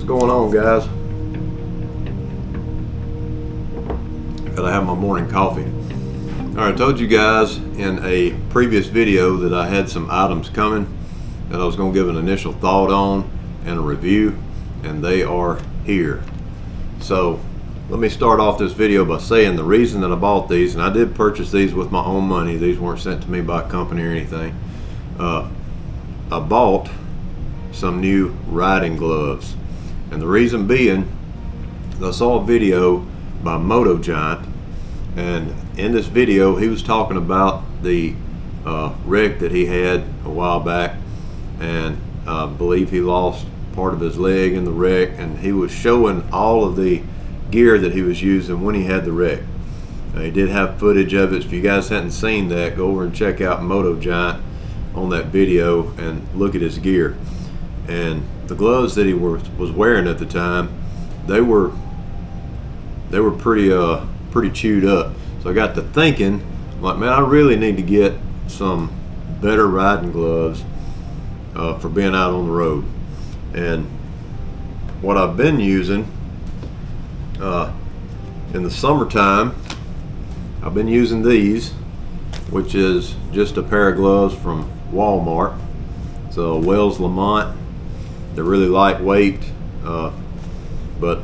going on, guys? Gotta have my morning coffee. Alright, I told you guys in a previous video that I had some items coming that I was going to give an initial thought on and a review, and they are here. So let me start off this video by saying the reason that I bought these, and I did purchase these with my own money. These weren't sent to me by a company or anything. I bought some new riding gloves, and the reason being, I saw a video by Moto Giant, and in this video he was talking about the wreck that he had a while back, and I believe he lost part of his leg in the wreck, and he was showing all of the gear that he was using when he had the wreck. He did have footage of it. If you guys hadn't seen that, go over and check out Moto Giant on that video and look at his gear. And the gloves that he was wearing at the time, they were pretty chewed up. So I got to thinking, like, man, I really need to get some better riding gloves for being out on the road. And what I've been using in the summertime, I've been using these, which is just a pair of gloves from Walmart. So Wells Lamont. They're really lightweight, but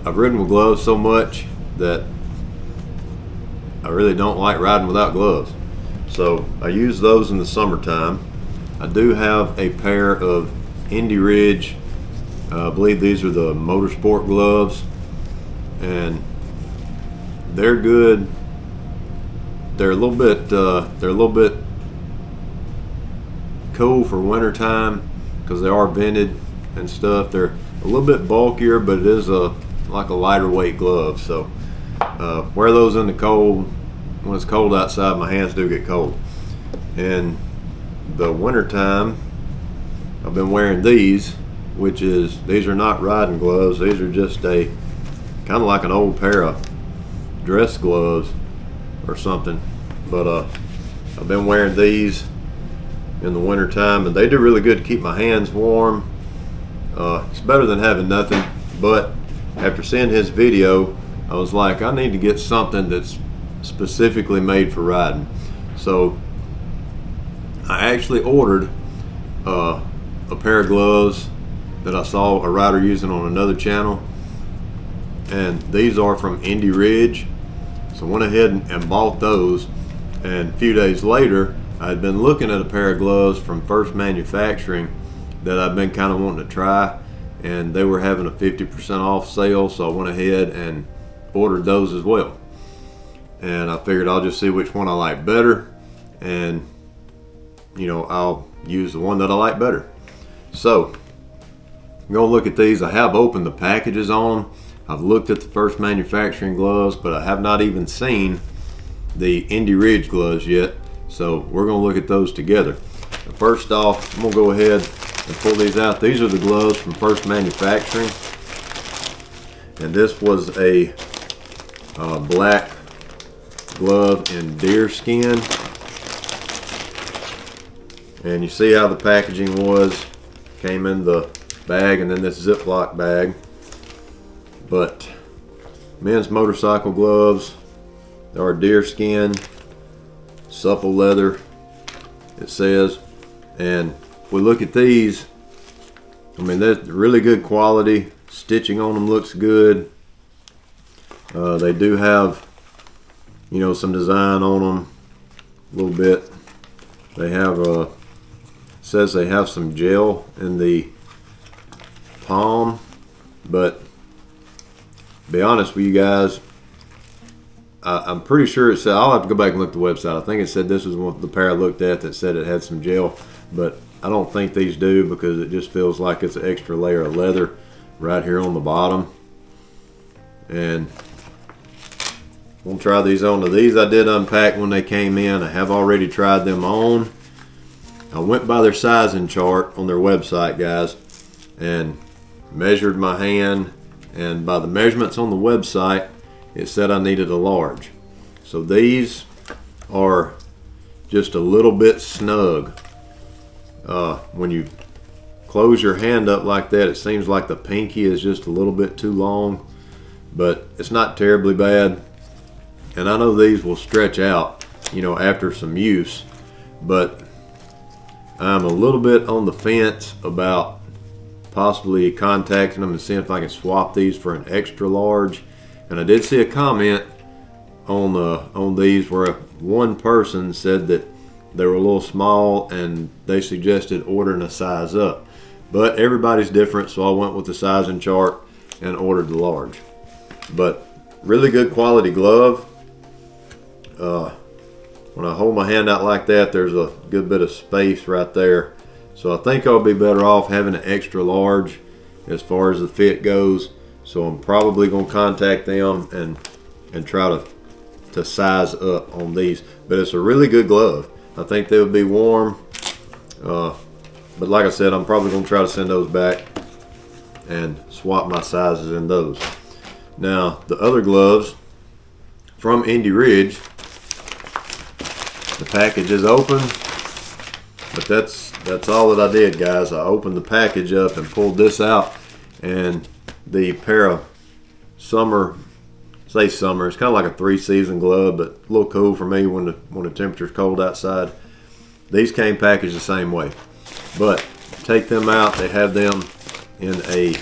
I've ridden with gloves so much that I really don't like riding without gloves. So I use those in the summertime. I do have a pair of Indy Ridge, I believe these are the motorsport gloves, and they're good. They're a little bit cool for winter time because they are vented and stuff. They're a little bit bulkier, but it is like a lighter weight glove. So wear those in the cold. When it's cold outside, my hands do get cold. In the winter time, I've been wearing these, which is, these are not riding gloves. These are just a kind of like an old pair of dress gloves or something. But I've been wearing these in the winter time, and they do really good to keep my hands warm. It's better than having nothing. But after seeing his video, I was like, I need to get something that's specifically made for riding. So I actually ordered a pair of gloves that I saw a rider using on another channel, and these are from Indy Ridge. So I went ahead and bought those, and a few days later I had been looking at a pair of gloves from First Manufacturing that I've been kind of wanting to try, and they were having a 50% off sale, so I went ahead and ordered those as well. And I figured I'll just see which one I like better, and you know, I'll use the one that I like better. So I'm gonna look at these. I have opened the packages on them. I've looked at the First Manufacturing gloves, but I have not even seen the Indy Ridge gloves yet. So we're gonna look at those together. First off, I'm gonna go ahead and pull these out. These are the gloves from First Manufacturing, and this was a black glove in deer skin. And you see how the packaging was. Came in the bag and then this Ziploc bag. But men's motorcycle gloves, they are deer skin, supple leather, it says. And if we look at these, I mean, they're really good quality. Stitching on them looks good. They do have, you know, some design on them a little bit. They have says they have some gel in the palm, but to be honest with you guys, I'm pretty sure it said, I'll have to go back and look at the website. I think it said this was one, the pair I looked at, that said it had some gel, but I don't think these do, because it just feels like it's an extra layer of leather right here on the bottom. And we'll try these on. Now, these I did unpack when they came in. I have already tried them on. I went by their sizing chart on their website, guys, and measured my hand, and by the measurements on the website, it said I needed a large. So these are just a little bit snug when you close your hand up like that, it seems like the pinky is just a little bit too long, but it's not terribly bad. And I know these will stretch out, you know, after some use, but I'm a little bit on the fence about possibly contacting them and seeing if I can swap these for an extra large. And I did see a comment on these where one person said that they were a little small and they suggested ordering a size up. But everybody's different, so I went with the sizing chart and ordered the large. But really good quality glove. When I hold my hand out like that, there's a good bit of space right there. So I think I'll be better off having an extra large as far as the fit goes. So I'm probably going to contact them and try to size up on these. But it's a really good glove. I think they would be warm. But like I said, I'm probably going to try to send those back and swap my sizes in those. Now, the other gloves from Indy Ridge, the package is open, but that's all that I did, guys. I opened the package up and pulled this out, and the pair of summer, it's kind of like a 3-season glove, but a little cool for me when the temperature's cold outside. These came packaged the same way, but take them out. They have them in a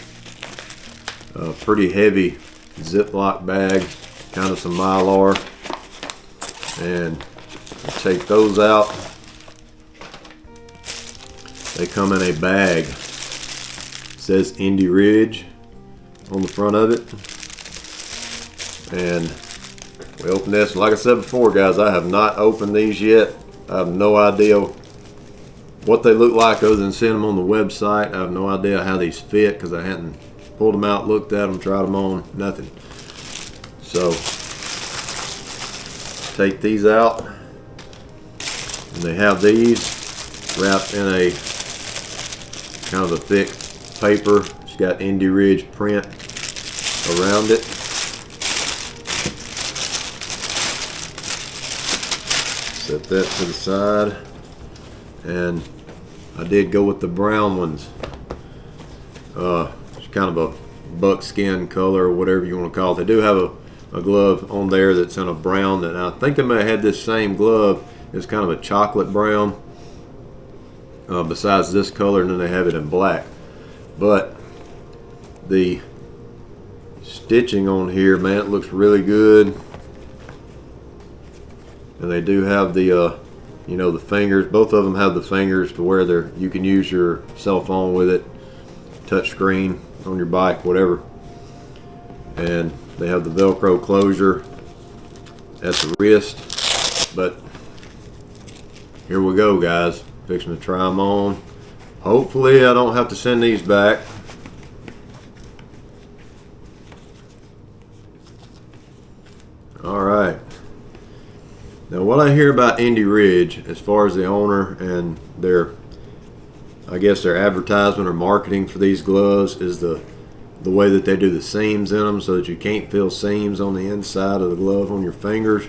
pretty heavy Ziploc bag, kind of some Mylar, and take those out. They come in a bag. It says Indy Ridge on the front of it. And we open this. Like I said before, guys, I have not opened these yet. I have no idea what they look like other than seeing them on the website. I have no idea how these fit because I hadn't pulled them out, looked at them, tried them on, nothing. So take these out. And they have these wrapped in a kind of a thick paper. It's got Indy Ridge print around it. Set that to the side. And I did go with the brown ones. It's kind of a buckskin color or whatever you want to call it. They do have a glove on there that's in a brown, and I think they may have had this same glove. It's kind of a chocolate brown besides this color, and then they have it in black. But the stitching on here, man, it looks really good. And they do have the you know, the fingers. Both of them have the fingers to where you can use your cell phone with it, touch screen on your bike, whatever. And they have the Velcro closure at the wrist. But here we go, guys. Fixing to try them on. Hopefully I don't have to send these back. All right. Now, what I hear about Indy Ridge, as far as the owner and I guess their advertisement or marketing for these gloves, is the way that they do the seams in them, so that you can't feel seams on the inside of the glove on your fingers.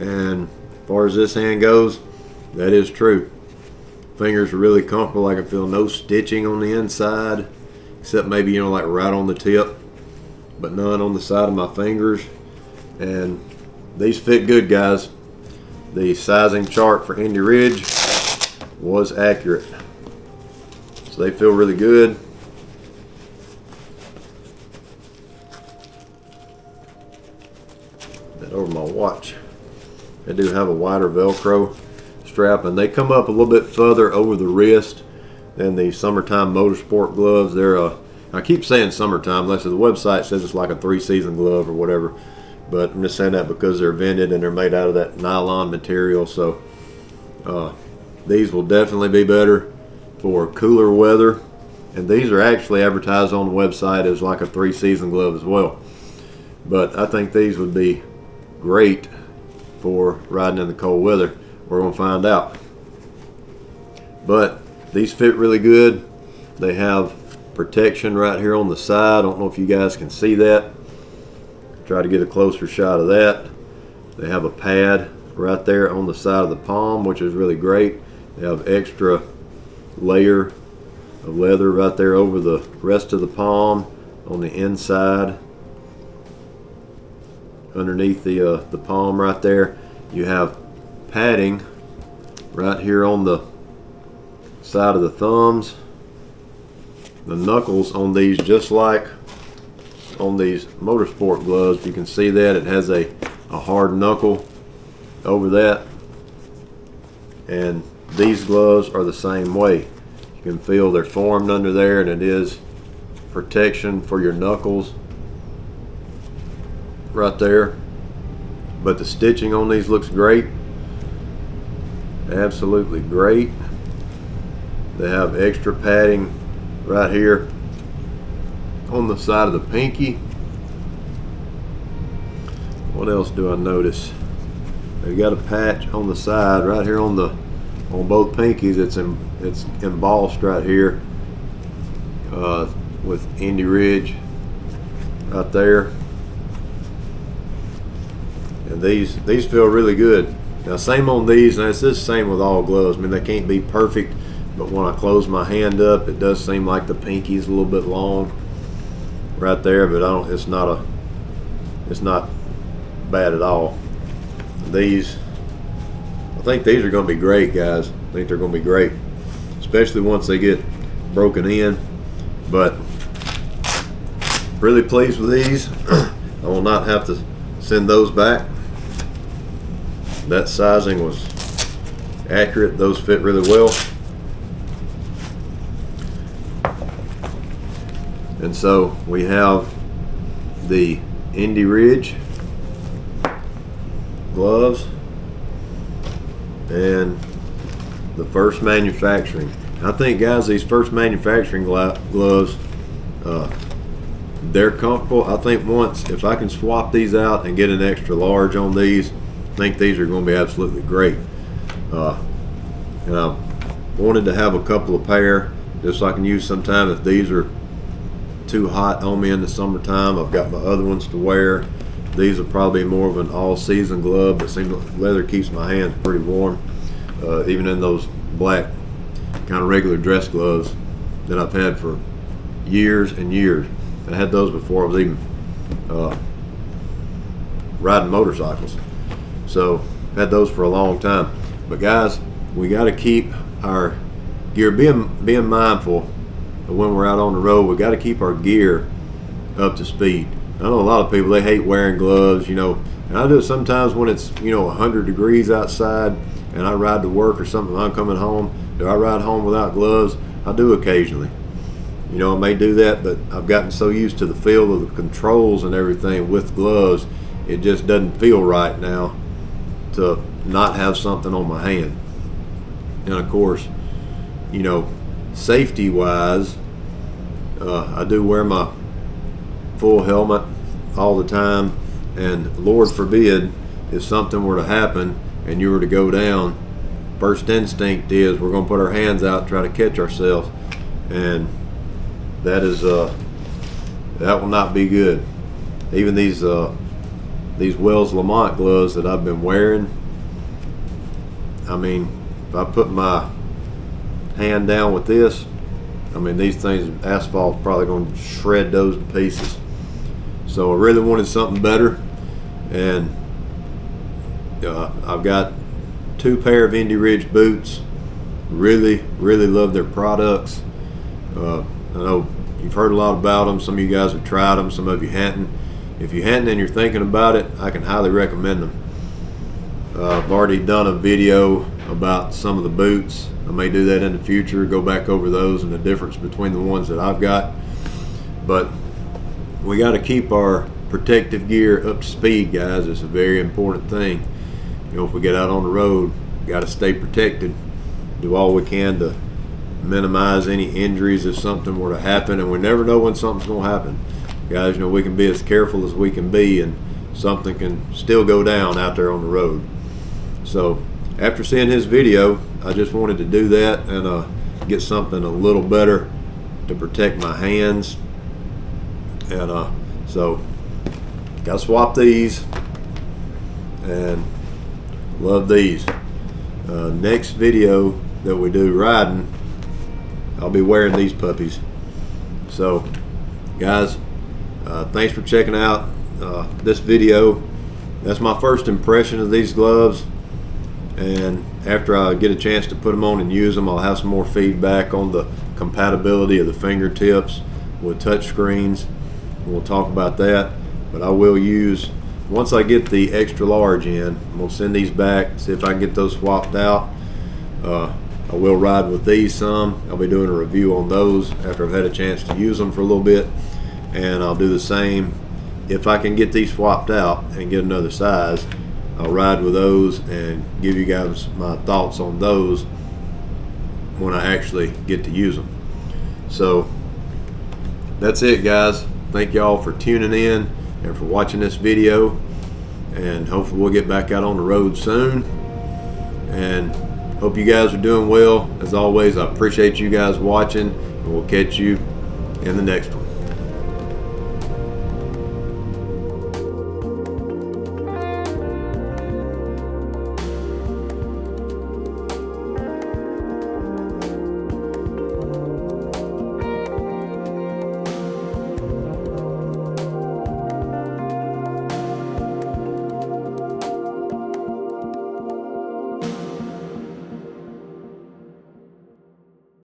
And as far as this hand goes, that is true. Fingers are really comfortable. I can feel no stitching on the inside, except maybe, you know, like right on the tip, but none on the side of my fingers. And these fit good, guys. The sizing chart for Indy Ridge was accurate, so they feel really good. That over my watch. They do have a wider Velcro strap, and they come up a little bit further over the wrist than the summertime motorsport gloves. I keep saying summertime. Like I said, the website says it's like a 3-season glove or whatever, but I'm just saying that because they're vented and they're made out of that nylon material. So these will definitely be better for cooler weather, and these are actually advertised on the website as like a 3-season glove as well. But I think these would be great for riding in the cold weather. We're going to find out. But these fit really good. They have protection right here on the side. I don't know if you guys can see that. Try to get a closer shot of that. They have a pad right there on the side of the palm, which is really great. They have extra layer of leather right there over the rest of the palm on the inside. Underneath the palm right there, you have padding right here on the side of the thumbs. The knuckles on these, just like on these motorsport gloves, you can see that it has a hard knuckle over that, and these gloves are the same way. You can feel they're formed under there, and it is protection for your knuckles right there. But the stitching on these looks great, absolutely great. They have extra padding right here on the side of the pinky. What else do I notice? They've got a patch on the side right here on both pinkies. It's embossed right here with Indy Ridge right there. And these feel really good. Now, same on these, and it's the same with all gloves. I mean, they can't be perfect, but when I close my hand up, it does seem like the pinky's a little bit long right there, but it's not bad at all. These, I think these are going to be great, guys. I think they're going to be great, especially once they get broken in. But really pleased with these. I will not have to send those back. That sizing was accurate. Those fit really well. And so we have the Indy Ridge gloves and the first manufacturing. I think, guys, these first manufacturing gloves, they're comfortable. I think if I can swap these out and get an extra large on these, I think these are going to be absolutely great. And I wanted to have a couple of pair just so I can use sometime if these are too hot on me in the summertime. I've got my other ones to wear. These are probably more of an all-season glove, but seems like leather keeps my hands pretty warm, even in those black kind of regular dress gloves that I've had for years and years. I had those before I was even riding motorcycles, so had those for a long time. But guys, we got to keep our gear, being mindful of when we're out on the road. We got to keep our gear up to speed. I know a lot of people, they hate wearing gloves, and I do it sometimes when it's 100 degrees outside and I ride to work or something. I'm coming home. Do I ride home without gloves? I do occasionally. I may do that, but I've gotten so used to the feel of the controls and everything with gloves, it just doesn't feel right now to not have something on my hand. And of course, safety wise, I do wear my full helmet all the time, and Lord forbid if something were to happen and you were to go down, first instinct is we're going to put our hands out and try to catch ourselves, and that will not be good. Even these Wells Lamont gloves that I've been wearing, I mean, if I put my hand down with this, I mean, these things, asphalt's probably going to shred those to pieces. So I really wanted something better, and I've got 2 pair of Indy Ridge boots. Really love their products. I know you've heard a lot about them. Some of you guys have tried them, some of you hadn't. If you hadn't and you're thinking about it, I can highly recommend them. I've already done a video about some of the boots. I may do that in the future, go back over those and the difference between the ones that I've got. But we got to keep our protective gear up to speed, guys. It's a very important thing. If we get out on the road, we got to stay protected, do all we can to minimize any injuries if something were to happen, and we never know when something's going to happen. Guys, we can be as careful as we can be, and something can still go down out there on the road. So after seeing his video, I just wanted to do that and get something a little better to protect my hands. And so got to swap these, and love these. Next video that we do riding, I'll be wearing these puppies. So guys, thanks for checking out this video. That's my first impression of these gloves, and after I get a chance to put them on and use them, I'll have some more feedback on the compatibility of the fingertips with touch screens. We'll talk about that, but I will use, once I get the extra large in, I'm gonna send these back, see if I can get those swapped out. I will ride with these some. I'll be doing a review on those after I've had a chance to use them for a little bit, and I'll do the same if I can get these swapped out and get another size. I'll ride with those and give you guys my thoughts on those when I actually get to use them. So that's it, guys. Thank y'all for tuning in and for watching this video, and hopefully we'll get back out on the road soon, and hope you guys are doing well. As always, I appreciate you guys watching, and we'll catch you in the next one.